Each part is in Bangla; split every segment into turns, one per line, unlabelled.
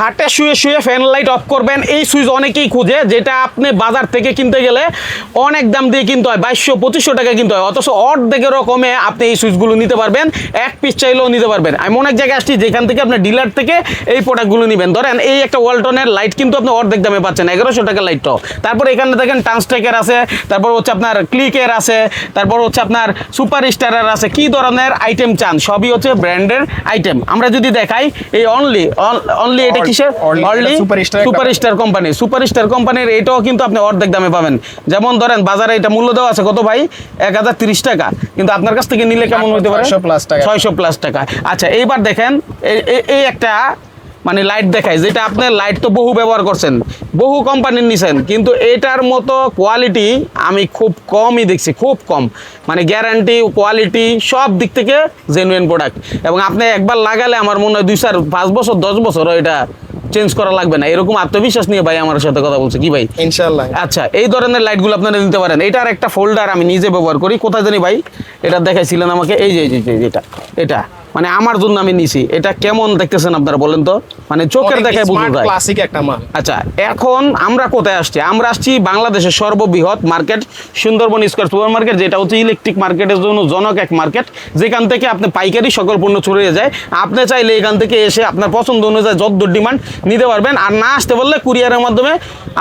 খাটে শুয়ে শুয়ে ফ্যান লাইট অফ করবেন, এই সুইচ অনেকেই খুঁজে, যেটা আপনি বাজার থেকে কিনতে গেলে অনেক দাম দিয়ে কিনতে হয়, 2200-2500 টাকা কিনতে হয়, অথচ অর্ধেকেরও কমে আপনি এই সুইচগুলো নিতে পারবেন, এক পিস চাইলেও নিতে পারবেন। আমি অনেক জায়গায় আসছি যেখান থেকে আপনি ডিলার থেকে এই প্রোডাক্টগুলো নেবেন। ধরেন এই একটা ওয়ালটনের লাইট কিন্তু আপনি অর্ধেক দামে পাচ্ছেন, 1100 টাকা লাইটটাও। তারপর এখানে দেখেন টানস্টেকের আছে, তারপর হচ্ছে আপনার ক্লিকের আছে, তারপর হচ্ছে আপনার সুপার স্টারের আছে। কি ধরনের আইটেম চান সবই হচ্ছে ব্র্যান্ডের আইটেম। আমরা যদি দেখাই এই অনলি এটা কিসের? Only super star company. Super star কোম্পানির এটাও কিন্তু আপনি অর্ধেক দামে পাবেন। যেমন ধরেন বাজারে এটা মূল্য দেওয়া আছে কত ভাই? 1030 টাকা, কিন্তু আপনার কাছ থেকে নিলে কেমন হতে পারে? 600+ টাকা। আচ্ছা এইবার দেখেন এই একটা মানে লাইট দেখায়, যেটা আপনার লাইট তো বহু ব্যবহার করছেন, বহু কোম্পানির নিছেন, কিন্তু এটার মতো কোয়ালিটি আমি খুব কমই দেখছি, খুব কম। মানে গ্যারান্টি, কোয়ালিটি সব দিক থেকে জেনুইন প্রোডাক্ট, এবং আপনি একবার লাগালে আমার মনে হয় 2-4-5 বছর 10 বছরও এটা চেঞ্জ করা লাগবে না। এরকম আত্মবিশ্বাস নিয়ে ভাই আমার সাথে কথা বলছে কি ভাই?
ইনশাআল্লাহ।
আচ্ছা এই ধরনের লাইটগুলো আপনারা নিতে পারেন। এটার একটা ফোল্ডার আমি নিজে ব্যবহার করি, কোথায় জানি ভাই এটা দেখাইছিলেন আমাকে, এই যে এটা মানে আমার জন্য আমি নিছি। এটা কেমন দেখতেছেন আপনারা বলেন তো? মানে চোখের দেখায় বোঝা যায়
ক্লাসিক একটা মাল।
আচ্ছা এখন আমরা কোথায় আসছি? আমরা আসছি বাংলাদেশের সর্ববৃহৎ market Sundarban square super market, যেটা হচ্ছে ইলেকট্রিক মার্কেটের জন্য জনক এক মার্কেট, যেখান থেকে আপনি পাইকারি সকল পণ্য ছড়িয়ে যায়। আপনি চাইলে এখান থেকে এসে আপনার পছন্দ অনুযায়ী যত ডিমান্ড নিতে পারবেন, আর না আসতে বললে কুরিয়ারের মাধ্যমে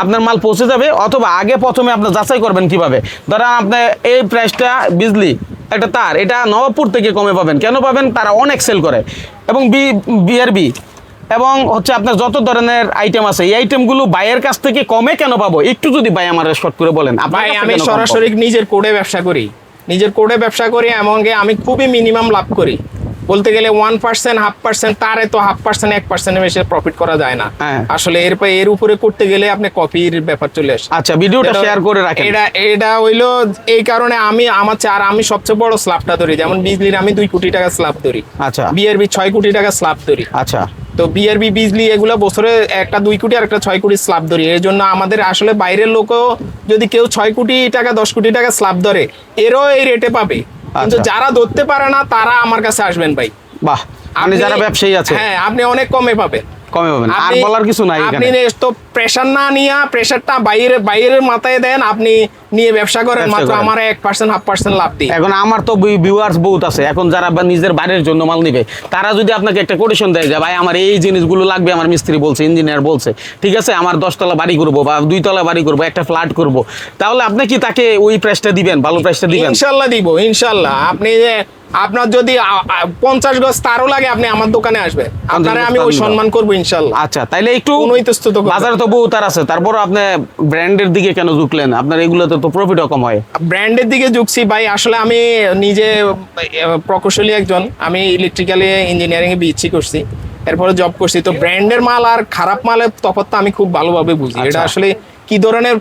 আপনার মাল পৌঁছে যাবে। অথবা আগে প্রথমে আপনি যাচাই করবেন কিভাবে, ধরেন আপনি এই প্রাইসটা বিজলি একটা তার, এটা নবাবপুর থেকে কমে পাবেন। কেন পাবেন? তারা অনেক সেল করে, এবং বিআরবি এবং হচ্ছে আপনার যত ধরনের আইটেম আছে, এই আইটেমগুলো বাইয়ের কাছ থেকে কমে কেন পাবো? একটু যদি ভাই আমার শর্ট করে বলেন।
ভাই আমি সরাসরি নিজের কোডে ব্যবসা করি, এমনকি আমি খুবই মিনিমাম লাভ করি। বলতে গেলে 1%, 0.5%, তারে তো 0.5%, 1% বেশি প্রফিট করা যায় না আসলে। এর উপরে করতে গেলে আপনি কপির ব্যাপার চলে আসে।
আচ্ছা ভিডিওটা শেয়ার করে রাখেন।
এটা হইলো এই কারণে আমি সবচেয়ে বড় স্ল্যাবটা ধরি। যেমন বিজলির আমি 2 কোটি টাকা স্ল্যাব ধরি।
আচ্ছা
বিআরবি 6 কোটি টাকা স্ল্যাব ধরি।
আচ্ছা
তো বিআরবি বিজলি এগুলো বছরে একটা 2 কোটি আর একটা 6 কোটি স্ল্যাব ধরি। এর জন্য আমাদের আসলে বাইরের লোকও যদি কেউ 6 কোটি টাকা 10 কোটি টাকা স্ল্যাব ধরে, এরও এই রেটে পাবে। কিন্তু যারা ধরতে পারে না তারা আমার কাছে আসবেন ভাই।
বাহ, আপনি যারা ব্যবসায়ী আছে,
হ্যাঁ আপনি অনেক কমে পাবেন।
আর বলার কিছু নাই।
আপনি তো প্রেসার না নিয়ে প্রেসারটা বাইরের মাথায় দেন, আপনি নিয়ে ব্যবসা করেন, মাত্র আমার 1%, 0.5% লাভ দিই।
এখন আমার তো ভিউয়ার্স বহুত আছে, এখন যারা নিজের বাড়ির জন্য মাল নিবে, তারা যদি আপনাকে একটা কোটেশন দেয় যে ভাই আমার এই জিনিসগুলো লাগবে, আমার মিস্ত্রি বলছে, ইঞ্জিনিয়ার বলছে, ঠিক আছে আমার 10 তলা বাড়ি করবো বা 2 তলা বাড়ি করবো, একটা ফ্ল্যাট করবো, তাহলে আপনি কি তাকে ওই প্রাইসটা দিবেন, ভালো প্রাইসটা দিবেন?
ইনশাআল্লাহ দিব, ইনশাআল্লাহ। আপনি আপনার যদি 50 গজ তারও লাগে, আপনি আমার দোকানে আসবেন, আপনারা আমি ওই সম্মান করবো ইনশাআল্লাহ।
আচ্ছা তাইলে একটু
ইতস্তত
বাজারে তো বহু তার আছে, তারপর আপনি ব্র্যান্ডের দিকে কেন ঝুঁকলেন? আপনার এগুলোতে তো প্রফিটও কম হয়।
ব্র্যান্ডের দিকে ঝুঁকছি ভাই, আসলে আমি নিজে প্রকৌশলী একজন, আমি ইলেকট্রিক্যাল ইঞ্জিনিয়ারিং এ বিএসসি করছি, এরপরে জব করছি। তো ব্র্যান্ডের মাল আর খারাপ মালের তফাৎটা আমি খুব ভালোভাবে বুঝি। এটা আসলে কি ধরনের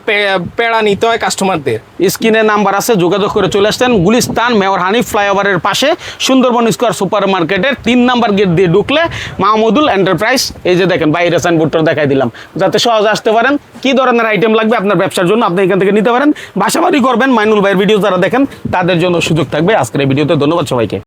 পেড়া নিতে হয় কাস্টমারদের।
স্ক্রিনে নাম্বার আছে, যোগাযোগ করে চলে আসতেন। গুলিস্তান মেয়র হানিফ ফ্লাইওভারের পাশে সুন্দরবন স্কয়ার সুপার মার্কেটের 3 নাম্বার গেট দিয়ে ঢুকলে মাহমুদুল এন্টারপ্রাইজ, এই যে দেখেন বাইরে সাইনবোর্ডটা দেখাই দিলাম, যাতে সহজে আসতে পারেন। কি ধরনের আইটেম লাগবে আপনার ব্যবসার জন্য আপনি এখান থেকে নিতে পারেন। বাসাবাড়ি করবেন, মাইনুল ভাইয়ের ভিডিও যারা দেখেন তাদের জন্য সুযোগ থাকবে। আজকের এই ভিডিওতে ধন্যবাদ সবাইকে।